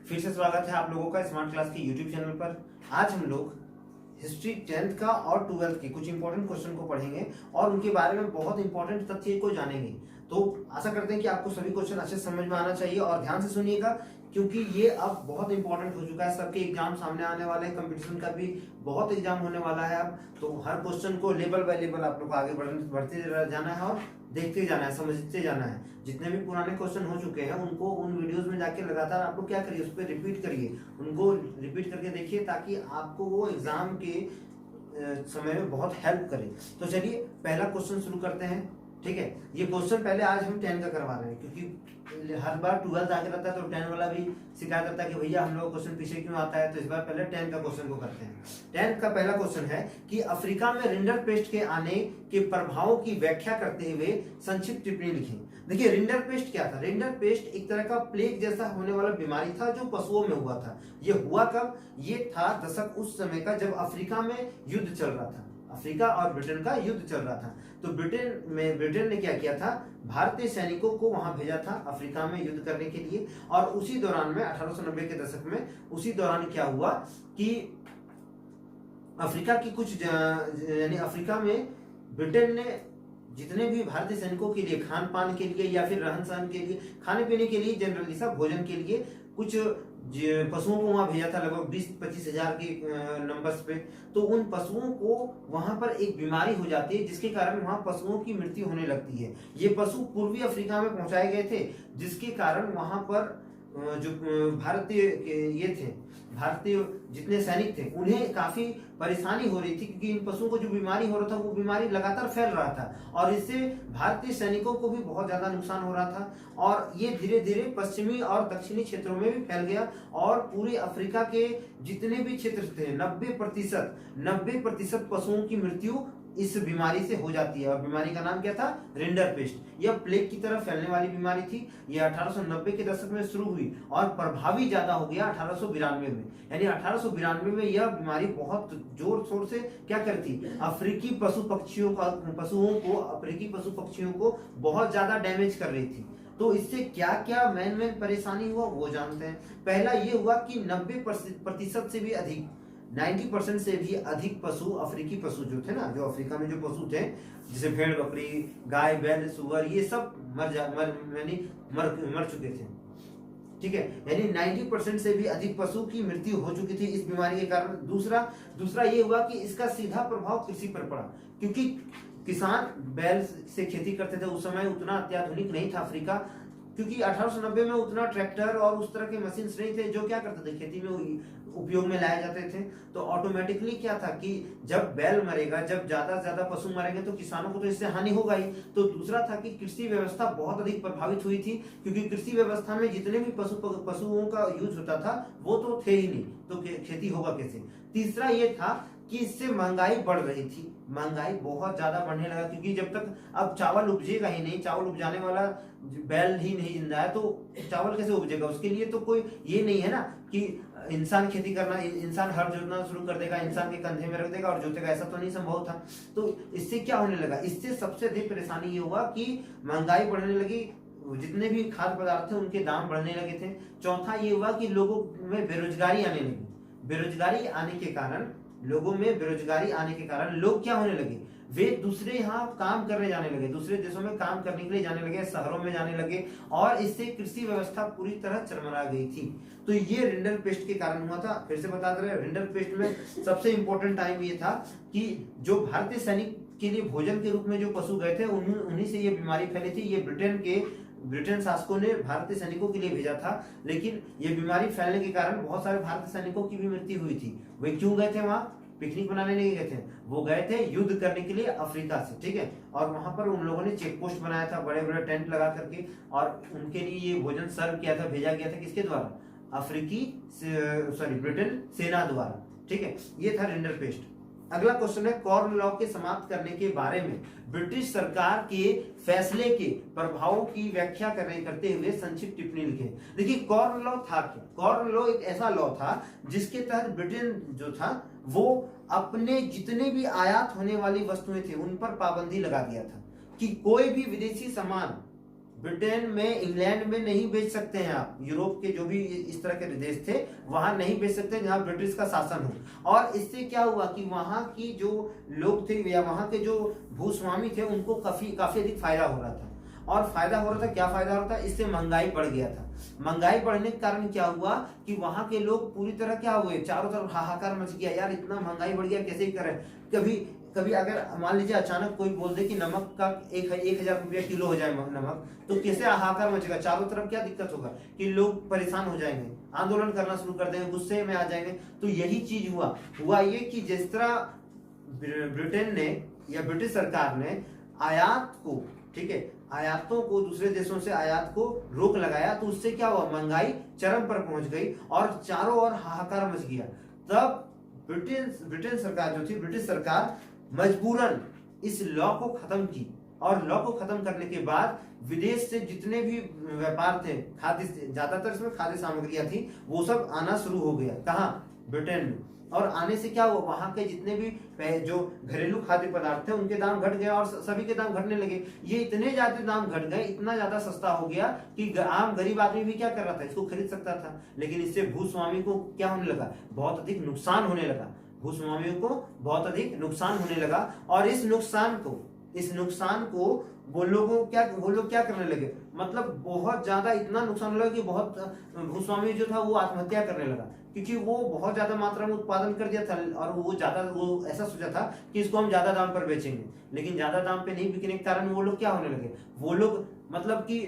फिर से स्वागत है आप लोगों का स्मार्ट क्लास के यूट्यूब चैनल पर। आज हम लोग हिस्ट्री 10th का और 12th के कुछ इंपॉर्टेंट क्वेश्चन को पढ़ेंगे और उनके बारे में बहुत इंपॉर्टेंट तथ्य को जानेंगे। तो आशा करते हैं कि आपको सभी क्वेश्चन अच्छे समझ में आना चाहिए और ध्यान से सुनिएगा, क्योंकि ये अब बहुत इंपॉर्टेंट हो चुका है। सबके एग्जाम सामने आने वाले हैं, कंपटीशन का भी बहुत एग्जाम होने वाला है अब। तो हर क्वेश्चन को लेवल बाय लेवल आप लोग को आगे बढ़ते जाना है और देखते जाना है, समझते जाना है। जितने भी पुराने क्वेश्चन हो चुके हैं उनको उन वीडियोस में जाके लगातार आप लोग क्या करिए, उस पर रिपीट करिए, उनको रिपीट करके देखिए, ताकि आपको वो एग्जाम के समय में बहुत हेल्प करे। तो चलिए पहला क्वेश्चन शुरू करते हैं। ठीक है, ये क्वेश्चन पहले आज हम 10 का करवा रहे हैं, क्योंकि हर बार 12 आगे रहता है तो 10 वाला भी शिकायत करता है कि भैया हम लोग क्वेश्चन पीछे क्यों आता है। तो इस बार पहले 10 का क्वेश्चन को करते हैं। 10 का पहला क्वेश्चन है कि अफ्रीका में रिंडर पेस्ट के आने के प्रभावों की व्याख्या करते हुए संक्षिप्त टिप्पणी लिखें। देखिए रिंडर पेस्ट क्या था। रिंडर पेस्ट एक तरह का प्लेग जैसा होने वाला बीमारी था जो पशुओं में हुआ था। ये हुआ कब? ये था दशक उस समय का जब अफ्रीका में युद्ध चल रहा था। अफ्रीका और ब्रिटेन का युद्ध चल रहा था। तो ब्रिटेन ने क्या किया था, भारतीय सैनिकों को वहां भेजा था अफ्रीका में युद्ध करने के लिए। और उसी दौरान में 1890 के दशक में उसी दौरान क्या हुआ कि अफ्रीका की कुछ यानी अफ्रीका में ब्रिटेन ने जितने भी भारतीय सैनिकों के लिए खान पान के लिए या फिर रहन सहन के लिए, खाने पीने के लिए, जनरली सब भोजन के लिए कुछ पशुओं को वहां भेजा था, लगभग 20-25 हजार के नंबर्स पे। तो उन पशुओं को वहां पर एक बीमारी हो जाती है जिसके कारण वहां पशुओं की मृत्यु होने लगती है। ये पशु पूर्वी अफ्रीका में पहुंचाए गए थे, जिसके कारण वहां पर जो भारतीय ये थे, भारतीय जितने सैनिक थे उन्हें काफी परेशानी हो रही थी, क्योंकि इन पशुओं को जो बीमारी हो रहा था वो बीमारी लगातार फैल रहा था और इससे भारतीय सैनिकों को भी बहुत ज्यादा नुकसान हो रहा था। और ये धीरे धीरे पश्चिमी और दक्षिणी क्षेत्रों में भी फैल गया और पूरे अफ्रीका के जितने भी क्षेत्र थे 90% पशुओं की मृत्यु इस बीमारी से हो जाती है। और बीमारी का नाम क्या था? Rinder paste. यह प्लेग की तरह फैलने वाली बीमारी थी। यह 1890 के दशक में शुरू हुई और प्रभावी ज्यादा हो गया 1892 में। यानी 1892 में यह बीमारी बहुत जोर शोर से क्या करती, अफ्रीकी पशुओं को बहुत ज्यादा डैमेज कर रही थी। तो इससे क्या क्या मेन परेशानी हुआ वो जानते हैं। पहला ये हुआ कि 90% से भी अधिक 90% से भी अधिक पशु, अफ्रीकी पशु जो थे ना, जो अफ्रीका में जो पशु थे, जैसे भेड़ बकरी, गाय बैल सुअर, ये सब मर चुके थे। ठीक है, यानी 90% से भी अधिक पशु की मृत्यु हो चुकी थी इस बीमारी के कारण। दूसरा ये हुआ कि इसका सीधा प्रभाव कृषि पर पड़ा, क्योंकि किसान बैल से खेती करते थे। उस समय उतना अत्याधुनिक नहीं था अफ्रीका, क्योंकि 1890 में उतना ट्रैक्टर और उस तरह के मशीन नहीं थे जो क्या करते थे, खेती में उपयोग में लाए जाते थे। तो ऑटोमेटिकली क्या था कि जब बैल मरेगा, जब ज्यादा से ज्यादा पशु मरेंगे तो किसानों को तो इससे हानि होगा ही। तो दूसरा था कि कृषि व्यवस्था बहुत अधिक प्रभावित हुई थी, क्योंकि कृषि व्यवस्था में जितने भी पशुओं का यूज होता था वो तो थे ही नहीं, तो खेती होगा कैसे। तीसरा ये था कि इससे महंगाई बढ़ रही थी। महंगाई बहुत ज्यादा बढ़ने लगा, क्योंकि जब तक अब चावल उपजेगा ही नहीं, चावल उपजाने वाला बैल ही नहीं जिंदा है, तो चावल कैसे उपजेगा? उसके लिए तो कोई ये नहीं है ना कि इंसान खेती करना, इंसान हर जोतना शुरू कर देगा, इंसान के कंधे में रख देगा और जोतेगा, ऐसा तो नहीं संभव था। तो इससे क्या होने लगा, इससे सबसे अधिक परेशानी ये हुआ कि महंगाई बढ़ने लगी, जितने भी खाद्य पदार्थ थे उनके दाम बढ़ने लगे थे। चौथा ये हुआ कि लोगों में बेरोजगारी आने लगी। लोगों में बेरोजगारी आने के कारण लोग क्या होने लगे, वे दूसरे यहाँ काम करने जाने लगे, दूसरे देशों में काम करने के लिए जाने लगे, शहरों में जाने लगे, और इससे कृषि व्यवस्था पूरी तरह चरमरा गई थी। तो ये रिंडर पेस्ट के कारण हुआ था। फिर से बता दे रहे, रिंडर पेस्ट में सबसे इंपॉर्टेंट टाइम ये था कि जो भारतीय सैनिक के लिए भोजन के रूप में जो पशु गए थे उन्हीं से ये बीमारी फैली थी। ये ब्रिटेन शासकों ने भारतीय सैनिकों के लिए भेजा था, लेकिन ये बीमारी फैलने के कारण बहुत सारे भारतीय सैनिकों की भी मृत्यु हुई थी। वे क्यों गए थे वहां? पिकनिक मनाने नहीं गए थे, वो गए थे युद्ध करने के लिए अफ्रीका से। ठीक है, और वहां पर उन लोगों ने चेक पोस्ट बनाया था, बड़े बड़े टेंट लगा करके, और उनके लिए ये भोजन सर्व किया था, भेजा गया था किसके द्वारा? ब्रिटेन सेना द्वारा। ठीक है, ये था रिंडर पेस्ट। अगला क्वेश्चन है, कॉर्न लॉ के समाप्त करने के बारे में ब्रिटिश सरकार के फैसले के प्रभावों की व्याख्या करते हुए संक्षिप्त टिप्पणी लिखें। देखिए कॉर्न लॉ था क्या? कॉर्न लॉ एक ऐसा लॉ था जिसके तहत ब्रिटेन जो था वो अपने जितने भी आयात होने वाली वस्तुएं थी उन पर पाबंदी लगा दिया था कि कोई भी विदेशी सामान ब्रिटेन में, इंग्लैंड में नहीं बेच सकते हैं आप। यूरोप के जो भी इस तरह के देश थे वहां नहीं बेच सकते जहां ब्रिटिश का शासन हो। और इससे क्या हुआ कि वहां की जो लोग थे या वहां के जो भूस्वामी थे उनको काफी अधिक फायदा हो रहा था। और फायदा हो रहा था, क्या फायदा हो रहा था, इससे महंगाई बढ़ गया था। महंगाई बढ़ने के कारण क्या हुआ कि वहां के लोग पूरी तरह क्या हुए, चारों तरफ हाहाकार मच गया, यार इतना महंगाई बढ़ गया, कैसे करें। कभी कभी अगर मान लीजिए अचानक कोई बोल दे कि नमक का 1,000 रुपया किलो हो जाए नमक, तो कैसे हाहाकार मचेगा, चारों तरफ क्या दिक्कत होगा कि लोग परेशान हो जाएंगे, आंदोलन करना शुरू कर देंगे, गुस्से में आ जाएंगे। तो यही चीज हुआ ये कि जिस तरह ब्रिटेन ने या ब्रिटिश सरकार ने आयात को, ठीक है, आयातों को, दूसरे देशों से आयात को रोक लगाया, तो उससे क्या हुआ, महंगाई चरम पर पहुंच गई और चारों ओर हाहाकार मच गया। तब ब्रिटेन सरकार जो थी, ब्रिटिश सरकार मजबूरन इस लॉ को खत्म की। और लॉ को खत्म करने के बाद विदेश से जितने भी व्यापार थे, खाद्य, ज्यादातर इसमें खाद्य सामग्रियां थी, वो सब आना शुरू हो गया। कहाँ, ब्रिटेन में। और आने से क्या हुआ, वहां के जितने भी जो घरेलू खाद्य पदार्थ थे उनके दाम घट गए और सभी के दाम घटने लगे। ये इतने ज्यादा दाम घट गए, इतना ज्यादा सस्ता हो गया कि आम गरीब आदमी भी क्या कर रहा था, इसको खरीद सकता था। लेकिन इससे भूस्वामी को क्या होने लगा, बहुत अधिक नुकसान होने लगा, भूस्वामियों को बहुत अधिक नुकसान होने लगा। और इस नुकसान को वो लोग क्या करने लगे, मतलब बहुत ज्यादा इतना नुकसान लगा कि बहुत भूस्वामी जो था वो आत्महत्या करने लगा, क्योंकि वो बहुत ज्यादा मात्रा में उत्पादन कर दिया था और वो ऐसा सोचा था कि इसको हम ज्यादा दाम पर बेचेंगे। लेकिन ज्यादा दाम पे नहीं बिकने के कारण वो लोग क्या होने लगे, वो लोग मतलब कि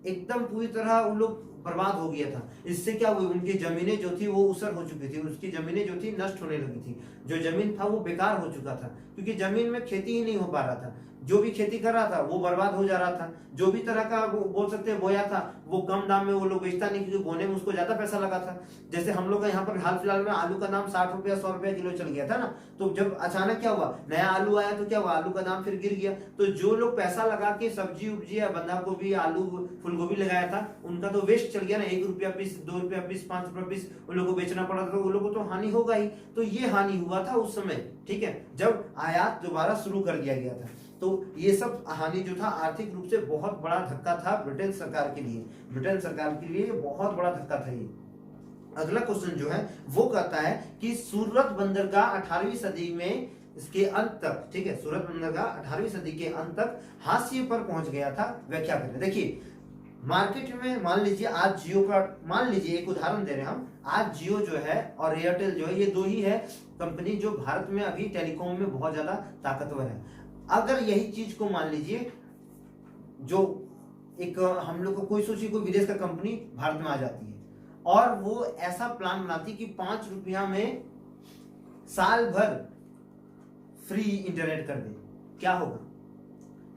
एकदम पूरी तरह वो लोग बर्बाद हो गया था। इससे क्या हुआ, उनकी जमीनें जो थी वो उसर हो चुकी थी, उसकी जमीनें जो थी नष्ट होने लगी थी। जो जमीन था वो बेकार हो चुका था, क्योंकि जमीन में खेती ही नहीं हो पा रहा था। जो भी खेती कर रहा था वो बर्बाद हो जा रहा था। जो भी तरह का वो बोल सकते हैं बोया था, वो कम दाम में वो लोग बेचता नहीं, क्योंकि बोने में उसको ज्यादा पैसा लगा था। जैसे हम लोग का यहाँ पर हाल फिलहाल में आलू का दाम 60 रुपया 100 रुपया किलो चल गया था ना। तो जब अचानक क्या हुआ, नया आलू आया तो क्या हुआ, आलू का दाम फिर गिर गया। तो जो लोग पैसा लगा के सब्जी उब्जी या बंधा गोभी, आलू, फूल गोभी लगाया था, उनका तो वेस्ट चल गया ना। 1 रुपया पीस, 2 रुपया पीस, 5 रुपया पीस उन लोगों को बेचना पड़ा था, तो उन लोगों को तो हानि होगा ही। तो ये हानि हुआ था उस समय, ठीक है, जब आयात दोबारा शुरू कर दिया गया था। तो ये सब हानि जो था आर्थिक रूप से बहुत बड़ा धक्का था ब्रिटेन सरकार के लिए। ब्रिटेन सरकार के लिए बहुत बड़ा धक्का था ये। अगला क्वेश्चन जो है वो कहता है कि सूरत बंदरगाह 18वीं सदी में इसके अंत तक, ठीक है, सूरत बंदरगाह 18वीं सदी के अंत तक हाशिए पर पहुंच गया था। व्याख्या करें। देखिए, मार्केट में मान लीजिए आज जियो का, मान लीजिए एक उदाहरण दे रहे हैं हम, आज जियो जो है और एयरटेल जो है, ये दो ही है कंपनी जो भारत में अभी टेलीकॉम में बहुत ज्यादा ताकतवर है। अगर यही चीज को मान लीजिए, जो एक हम लोग को कोई सोचिए कोई विदेश का कंपनी भारत में आ जाती है और वो ऐसा प्लान बनाती कि 5 रुपया में साल भर फ्री इंटरनेट कर दे, क्या होगा?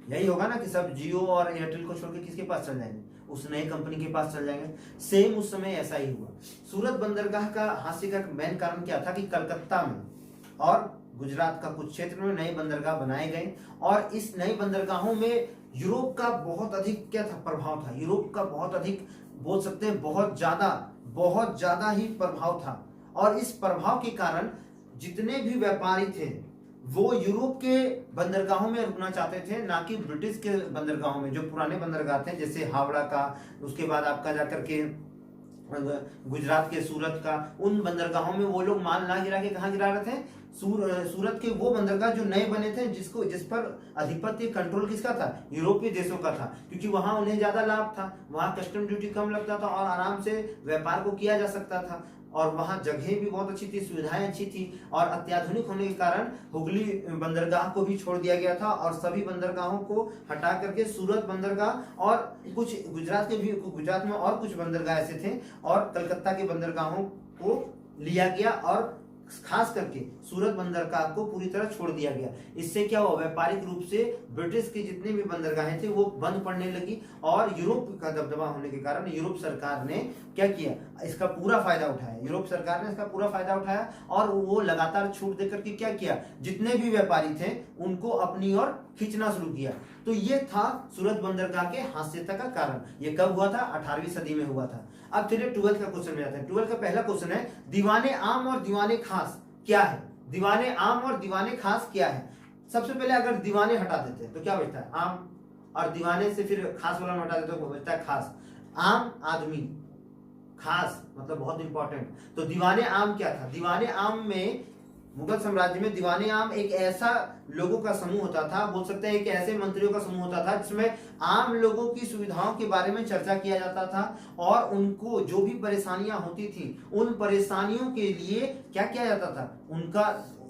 यही होगा ना कि सब जियो और एयरटेल को छोड़ के किसके पास चल जाएंगे, उस नई कंपनी के पास चल जाएंगे। सेम उस समय ऐसा ही हुआ। सूरत बंदरगाह का हाशिए का मेन कारण क्या था कि कलकत्ता में और गुजरात का कुछ क्षेत्र में नए बंदरगाह बनाए गए और इस नई बंदरगाहों में यूरोप का बहुत अधिक क्या था, प्रभाव था। यूरोप का बहुत अधिक, बोल सकते हैं बहुत ज्यादा ही प्रभाव था। और इस प्रभाव के कारण जितने भी व्यापारी थे वो यूरोप के बंदरगाहों में रुकना चाहते थे, ना कि ब्रिटिश के बंदरगाहों में। जो पुराने बंदरगाह थे जैसे हावड़ा का, उसके बाद आपका जाकर के गुजरात के सूरत का, उन बंदरगाहों में वो लोग माल ना गिरा के कहाँ गिरा रहे थे, सूरत के वो बंदरगाह जो नए बने थे, जिस पर आधिपत्य कंट्रोल किसका था, यूरोपीय देशों का था, क्योंकि वहां उन्हें ज्यादा लाभ था, वहां कस्टम ड्यूटी कम लगता था और आराम से व्यापार को किया जा सकता था। और वहां जगह भी बहुत अच्छी थी, सुविधाएं अच्छी थी और अत्याधुनिक होने के कारण हुगली बंदरगाह को भी छोड़ दिया गया था और सभी बंदरगाहों को हटा करके सूरत बंदरगाह और कुछ गुजरात में और कुछ बंदरगाह ऐसे थे और कलकत्ता के बंदरगाहों को लिया गया और खास करके सूरत बंदरगाह को पूरी तरह छोड़ दिया गया। इससे क्या हुआ, व्यापारिक रूप से ब्रिटिश की जितनी भी बंदरगाहें थी वो बंद पड़ने लगी और यूरोप का दबदबा होने के कारण यूरोप सरकार ने क्या किया, इसका पूरा फायदा उठाया। यूरोप सरकार ने इसका पूरा फायदा उठाया और वो लगातार छूट देकर के क्या किया, जितने भी व्यापारी थे उनको अपनी ओर खींचना शुरू किया। तो ये था सूरत बंदरगाह के हास्यता का कारण। ये कब हुआ था, 18वीं सदी में हुआ था। अब चलिए 12th का क्वेश्चन में आते हैं। 12th का पहला क्वेश्चन है, दीवाने आम और दीवाने खास क्या है? दीवाने आम और दीवाने खास क्या है? सबसे पहले अगर दीवाने हटा देते हैं तो क्या बचता है, आम। और दीवाने से फिर खास वाला हटा देते हो, बचता है खास। आम आदमी, खास मतलब बहुत इंपॉर्टेंट। तो दीवाने आम क्या था? दीवाने आम में मुगल साम्राज्य में दीवाने आम एक ऐसा लोगों का समूह होता था, बोल सकते हैं एक ऐसे मंत्रियों का समूह होता था जिसमें आम लोगों की सुविधाओं के बारे में चर्चा किया जाता था और उनको जो भी परेशानियां होती थी उन परेशानियों के लिए क्या किया जाता था, उनका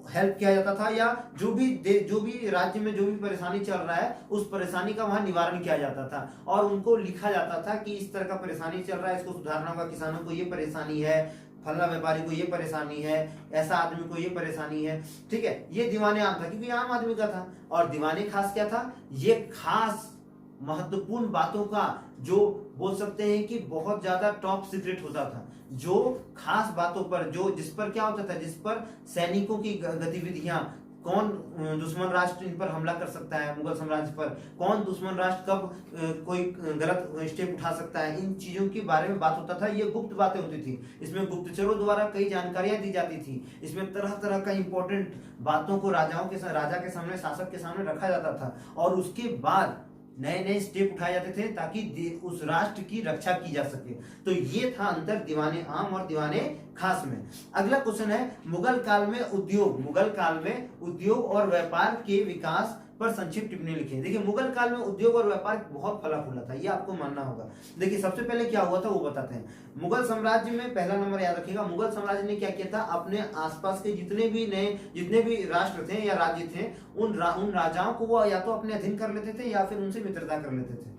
हेल्प किया जाता था, या जो भी राज्य में जो भी परेशानी चल रहा है उस परेशानी का वहां निवारण किया जाता था और उनको लिखा जाता था कि इस तरह का परेशानी चल रहा है, इसको सुधारना होगा, किसानों को ये परेशानी है, फला व्यापारी को ये परेशानी है, ऐसा आदमी को ये परेशानी है। ठीक है, ये दीवाने आम था क्योंकि आम आदमी का था। और दीवाने खास क्या था? ये खास महत्वपूर्ण बातों का, जो बोल सकते हैं कि बहुत ज्यादा टॉप सीक्रेट होता था, जो खास बातों पर, जो जिस पर क्या होता था, जिस पर सैनिकों की गतिविधियां, कौन दुश्मन राष्ट्र इन पर हमला कर सकता है मुगल साम्राज्य पर, कौन दुश्मन राष्ट्र कब कोई गलत स्टेप उठा सकता है, इन चीजों के बारे में बात होता था। ये गुप्त बातें होती थी, इसमें गुप्तचरों द्वारा कई जानकारियां दी जाती थी, इसमें तरह तरह का इंपॉर्टेंट बातों को राजा के सामने, शासक के सामने रखा जाता था और उसके बाद नए नए स्टेप उठाए जाते थे ताकि उस राष्ट्र की रक्षा की जा सके। तो ये था अंतर दीवाने आम और दीवाने खास में। अगला क्वेश्चन है, मुगल काल में उद्योग और व्यापार के विकास पर संक्षिप्त टिप्पणी लिखिए। देखिए, मुगल काल में उद्योग और व्यापार बहुत फला फूला था, ये आपको मानना होगा। देखिए, सबसे पहले क्या हुआ था वो बताते हैं। मुगल साम्राज्य में पहला नंबर याद रखिएगा, मुगल साम्राज्य ने क्या किया था, अपने आसपास के जितने भी राष्ट्र थे या राज्य थे, उन राजाओं को वो या तो अपने अधीन कर लेते थे या फिर उनसे मित्रता कर लेते थे।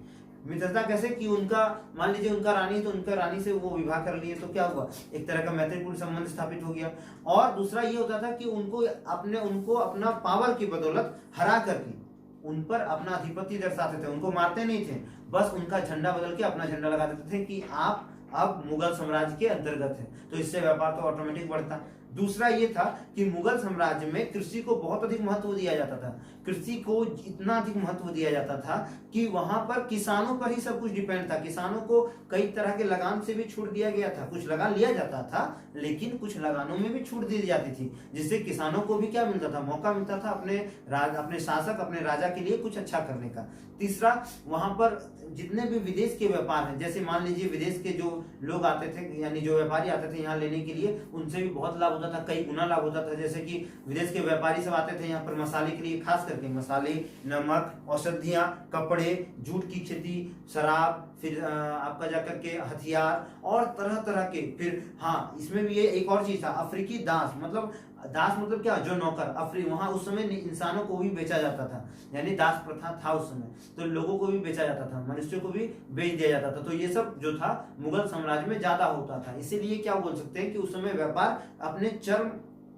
मित्रता कैसे कि उनका, मान लीजिए उनका रानी है तो उनका रानी से वो विवाह कर लिए, तो क्या हुआ, एक तरह का मैत्रीपूर्ण संबंध स्थापित हो गया। और दूसरा ये होता था कि उनको अपना पावर की बदौलत हरा करके उन पर अपना अधिपत्य दर्शाते थे, उनको मारते नहीं थे, बस उनका झंडा बदल के अपना झंडा लगा देते थे कि आप अब मुगल साम्राज्य के अंतर्गत है, तो इससे व्यापार तो ऑटोमेटिक बढ़ता। दूसरा ये था कि मुगल साम्राज्य में कृषि को बहुत अधिक महत्व दिया जाता था। कृषि को इतना अधिक महत्व दिया जाता था कि वहां पर किसानों पर ही सब कुछ डिपेंड था। किसानों को कई तरह के लगान से भी छूट दिया गया था, कुछ लगान लिया जाता था लेकिन कुछ लगानों में भी छूट दी जाती थी, जिससे किसानों को भी क्या मिलता था, मौका मिलता था अपने शासक, अपने राजा के लिए कुछ अच्छा करने का। तीसरा, वहां पर जितने भी विदेश के व्यापार हैं, जैसे मान लीजिए विदेश के जो लोग आते थे, यानी जो व्यापारी आते थे यहाँ लेने के लिए, उनसे भी बहुत लाभ होता था, कई गुना लाभ होता था। जैसे कि विदेश के व्यापारी सब आते थे यहाँ पर मसाले के लिए, खास करके मसाले, नमक, औषधियां, कपड़े, जूट की खेती, शराब, फिर आपका जाकर के हथियार और तरह तरह के। फिर हाँ, इसमें भी ये एक और चीज था, अफ्रीकी दास मतलब क्या, जो नौकर, वहां उस समय इंसानों को भी बेचा जाता था, यानी दास प्रथा था उस समय, तो लोगों को भी बेचा जाता था, मनुष्यों को भी बेच दिया जाता था। तो ये सब जो था मुगल साम्राज्य में ज्यादा होता था, इसीलिए क्या बोल सकते हैं कि उस समय व्यापार अपने चरम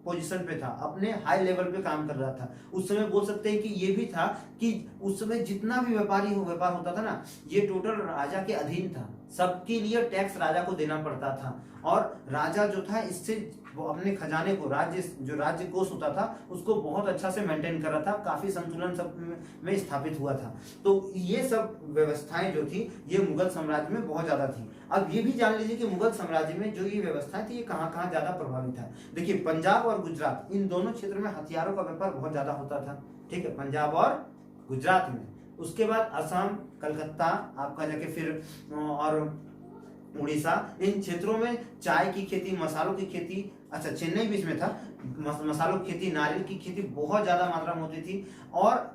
पोजीशन पे था, अपने हाई लेवल पे काम कर रहा था। उस समय बोल सकते हैं कि ये भी था कि उस समय जितना भी व्यापार होता था ना, ये टोटल राजा के अधीन था, सबके लिए टैक्स राजा को देना पड़ता था और राजा जो था इससे वो अपने खजाने को, राज्य कोष होता था उसको बहुत अच्छा से मेंटेन कर रहा था, काफी संतुलन सब में स्थापित हुआ था। तो ये सब व्यवस्थाएं जो थी ये मुगल साम्राज्य में बहुत ज्यादा थी। अब ये भी जान लीजिए कि मुगल साम्राज्य में जो ये व्यवस्थाएं थी ये कहाँ कहाँ ज्यादा प्रभावित है। देखिए, पंजाब और गुजरात, इन दोनों क्षेत्रों में हथियारों का व्यापार बहुत ज्यादा होता था। ठीक है, पंजाब और गुजरात में। उसके बाद असम, कलकत्ता, आपका जाके फिर और उड़ीसा, इन क्षेत्रों में चाय की खेती, मसालों की खेती, अच्छा चेन्नई भी इसमें था, मसालों की खेती, नारियल की खेती बहुत ज्यादा मात्रा में होती थी। और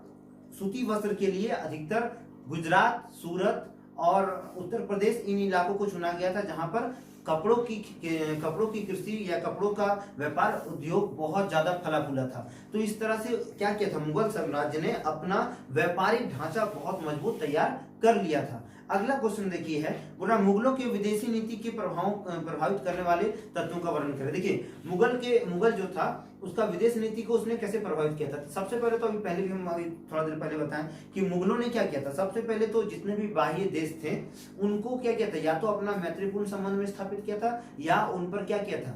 सूती वस्त्र के लिए अधिकतर गुजरात, सूरत और उत्तर प्रदेश, इन इलाकों को चुना गया था जहां पर कपड़ों की कृषि या कपड़ों का व्यापार उद्योग बहुत ज्यादा फला फूला था। तो इस तरह से क्या किया था, मुगल साम्राज्य ने अपना व्यापारिक ढांचा बहुत मजबूत तैयार कर लिया था। अगला क्वेश्चन देखिए है, बोला मुगलों के विदेशी नीति के प्रभावित करने वाले तत्वों का वर्णन करें। देखिए, मुगल जो था उसका विदेश नीति को उसने कैसे प्रभावित किया था। सबसे पहले तो अभी हम थोड़ा देर पहले बताएं कि मुगलों ने क्या किया था। सबसे पहले तो जितने भी बाह्य देश थे उनको क्या किया था, या तो अपना मैत्रीपूर्ण संबंध में स्थापित किया था या उन पर क्या किया था,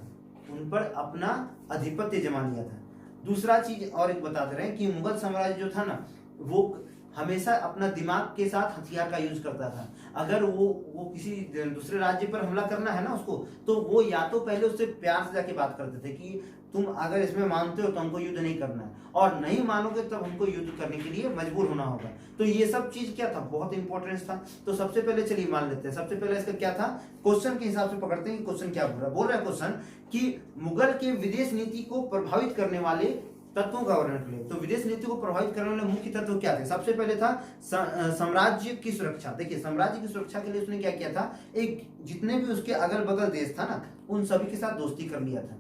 उन पर अपना आधिपत्य जमा लिया था। दूसरा चीज और एक बताते रहे कि मुगल साम्राज्य जो था ना, वो हमेशा अपना दिमाग के साथ हथियार का यूज करता था। अगर वो किसी दूसरे राज्य पर हमला करना है ना उसको, तो वो या तो पहले उससे प्यार से जाके बात करते थे कि तुम अगर इसमें मानते हो तो हमको युद्ध नहीं करना है, और नहीं मानोगे तब हमको युद्ध करने के लिए मजबूर होना होगा। तो ये सब चीज क्या था, बहुत इंपॉर्टेंस था। तो सबसे पहले चलिए मान लेते हैं, सबसे पहले इसका क्या था, क्वेश्चन के हिसाब से पकड़ते हैं कि क्वेश्चन क्या बोल रहा है क्वेश्चन कि मुगल के विदेश नीति को प्रभावित करने वाले तत्वों का वर्णन करें। तो विदेश नीति को प्रभावित करने वाले मुख्य तत्व क्या थे। सबसे पहले था साम्राज्य की सुरक्षा। देखिए साम्राज्य की सुरक्षा के लिए उसने क्या किया था, एक जितने भी उसके अगल बगल देश था ना, उन सभी के साथ दोस्ती कर लिया था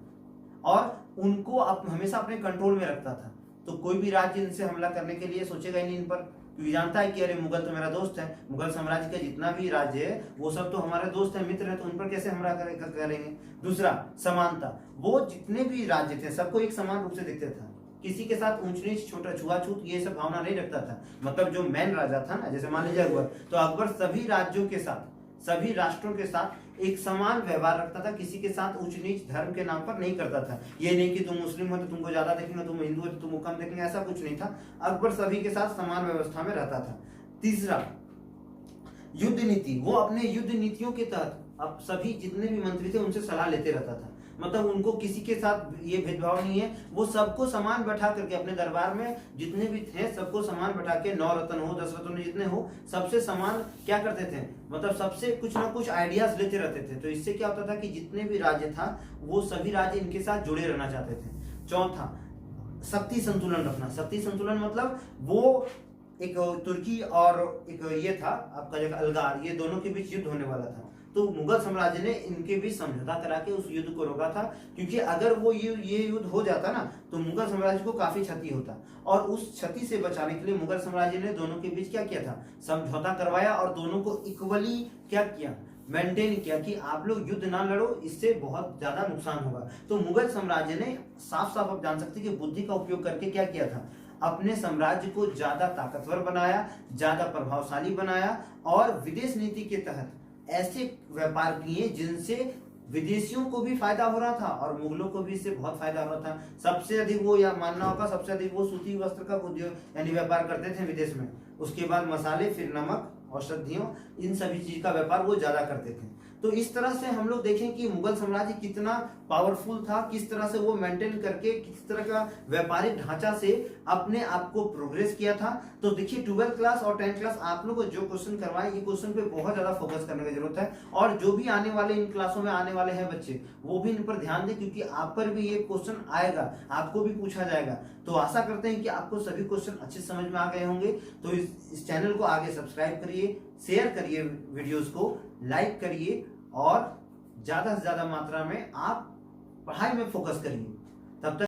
और उनको हमेशा अपने कंट्रोल में रखता था। तो कोई भी राज्य इनसे हमला करने के लिए सोचेगा ही नहीं इन पर, क्योंकि जानता है कि अरे मुगल तो मेरा दोस्त है, मुगल साम्राज्य का जितना भी राज्य है वो सब तो हमारे दोस्त है, मित्र है, तो उन पर कैसे हमला करेंगे। दूसरा समानता, वो जितने भी राज्य थे सबको एक समान रूप से देखते था, किसी के साथ ऊंच नीच छोटा छुआछूत ये सब भावना नहीं रखता था। मतलब जो मैन राजा था ना, जैसे मान लीजिए अकबर, तो अकबर सभी राज्यों के साथ, सभी राष्ट्रों के साथ एक समान व्यवहार रखता था, किसी के साथ ऊंच नीच धर्म के नाम पर नहीं करता था। ये नहीं कि तुम मुस्लिम हो तो तुमको ज्यादा देखेंगे, तुम हिंदू हो तो तुमको कम देखेंगे, ऐसा कुछ नहीं था। अकबर सभी के साथ समान व्यवस्था में रहता था। तीसरा युद्ध नीति, वो अपने युद्ध नीतियों के तहत अब सभी जितने भी मंत्री थे उनसे सलाह लेते रहता था। मतलब उनको किसी के साथ ये भेदभाव नहीं है, वो सबको समान बैठा करके अपने दरबार में जितने भी थे सबको समान बैठा के, 9 रत्न हो 10 रत्न जितने हो सबसे समान क्या करते थे, मतलब सबसे कुछ ना कुछ आइडियाज लेते रहते थे। तो इससे क्या होता था कि जितने भी राज्य था वो सभी राज्य इनके साथ जुड़े रहना चाहते थे। चौथा शक्ति संतुलन रखना। शक्ति संतुलन मतलब वो एक तुर्की और एक ये था आपका जगह अलगार, ये दोनों के बीच युद्ध होने वाला था। तो मुगल साम्राज्य ने इनके बीच समझौता करा के उस युद्ध को रोका था, क्योंकि अगर वो ये युद्ध हो जाता ना तो मुगल साम्राज्य को काफी क्षति होता, और उस क्षति से बचाने के लिए मुगल साम्राज्य ने दोनों के बीच क्या किया था, समझौता करवाया और दोनों को इक्वली क्या किया, मेंटेन किया कि आप लोग युद्ध ना लड़ो, इससे बहुत ज्यादा नुकसान होगा। तो मुगल साम्राज्य ने साफ साफ आप जान सकते कि बुद्धि का उपयोग करके क्या किया था, अपने साम्राज्य को ज्यादा ताकतवर बनाया, ज्यादा प्रभावशाली बनाया, और विदेश नीति के तहत ऐसे व्यापार किए जिनसे विदेशियों को भी फायदा हो रहा था और मुगलों को भी इससे बहुत फायदा हो रहा था। सबसे अधिक वो या मानना होगा सबसे अधिक वो सूती वस्त्र का उद्योग यानी व्यापार करते थे विदेश में, उसके बाद मसाले, फिर नमक, औषधियों, इन सभी चीज का व्यापार वो ज्यादा करते थे। तो इस तरह से हम लोग देखें कि मुगल साम्राज्य कितना पावरफुल था, किस तरह से वो मेंटेन करके किस तरह का व्यापारिक ढांचा से अपने आप को प्रोग्रेस किया था। तो देखिए 12th क्लास और 10th क्लास आप लोग को जो क्वेश्चन करवाए, ये क्वेश्चन पे बहुत ज्यादा फोकस करने की जरूरत है, और जो भी आने वाले इन क्लासों में आने वाले हैं बच्चे वो भी इन पर ध्यान दें, क्योंकि आप पर भी ये क्वेश्चन आएगा, आपको भी पूछा जाएगा। तो आशा करते हैं कि आपको सभी क्वेश्चन अच्छे समझ में आ गए होंगे। तो इस चैनल को आगे सब्सक्राइब करिए, शेयर करिए, वीडियोस को लाइक करिए, और ज्यादा से ज्यादा मात्रा में आप पढ़ाई में फोकस करिए। तब तक